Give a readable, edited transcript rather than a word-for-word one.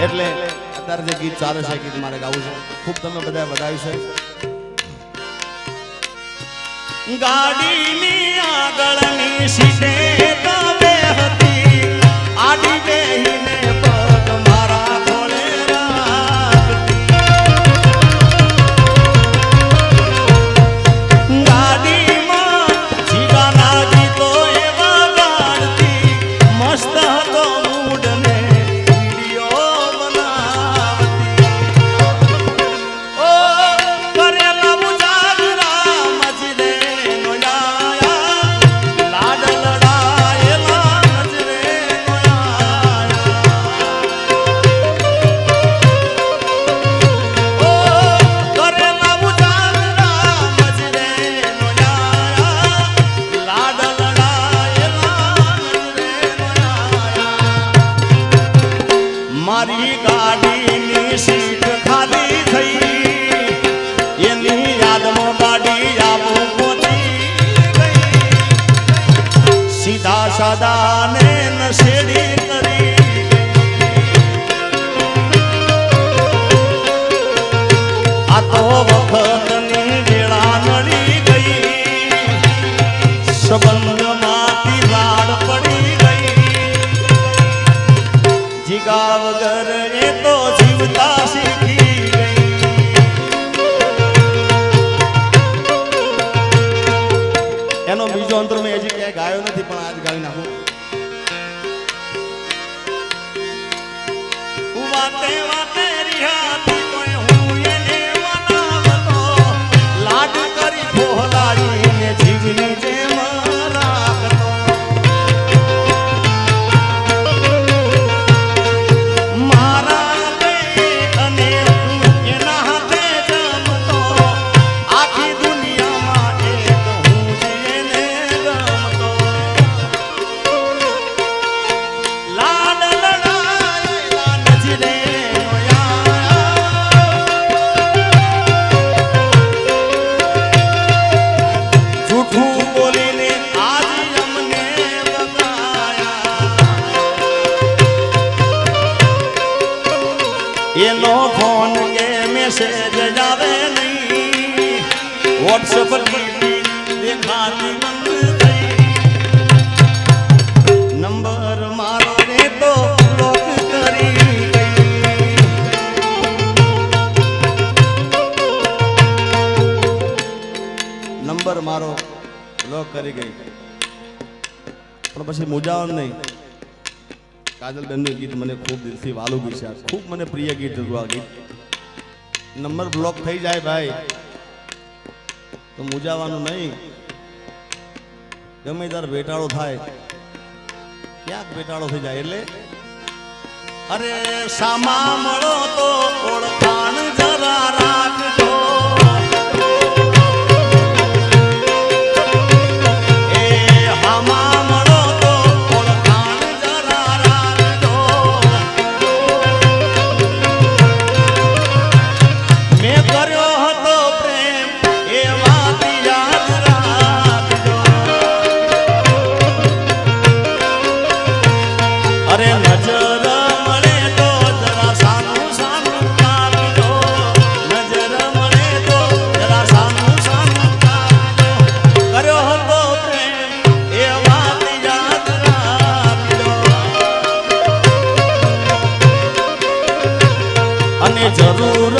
એટલે અત્યારે જે ગીત ચાલે છે ગીત મારે ગાવું છે. ખૂબ તમે બધા વધાવ્યું છે. ગાડીની આગળની સીટે તમે હતી આડી બેહીને પગ મારા ખોળે રાખતી. ગાડીમાં જીવાના ગીતો એવા ગાડતી મસ્ત હતો મૂડ ને મારી ગાડીની સીટ ખાલી થઈ એની યાદમાં ગાડી આવું પહોંચી ગઈ. સીધા સાદા ને નશેડી કરી આ તો વખતની વેળા નડી ગઈ. સંબંધમાંથી લાડ પડી ગઈ. જીગા વગર એ તો જીવતા શીખી ગઈ. એનો બીજો અંતર મેં હજી ક્યાંય ગાયો નથી પણ આજ ગાઈ નાખું. વાતે વાતે રિહાતી કોઈ હું એને મનાવતો લાડ કરી ભોલાડીને જીવની જેમ રાખતો. એનો ફોન કે મેસેજ આવે નહીં. વોટ્સએપ દેખાતી બંધ થઈ. નંબર મારો ને તો બ્લોક કરી ગઈ. નંબર મારો બ્લોક કરી ગઈ પણ પછી મુજાવન નહીં. કાજલબેનનું ગીત મને ખૂબ દિલથી વાલું ગીત છે. ખૂબ મને પ્રિય ગીત હતું આ ગીત. નંબર બ્લોક થઈ જાય ભાઈ તો મુજાવાનું નહીં. ગમે ત્યારે બેટાળો થાય ક્યાંક બેટાળો થઈ જાય એટલે અરે સામા મળો તો ઓળખાણ જરા રાખજો. અરે નજર મળે તો જરા સાનું સાનું કાપજો. નજર મળે તો જરા સાનું સાનું કાપજો. કર્યો હતો પ્રેમ એ વાત યાદ રાખજો. અને જરૂર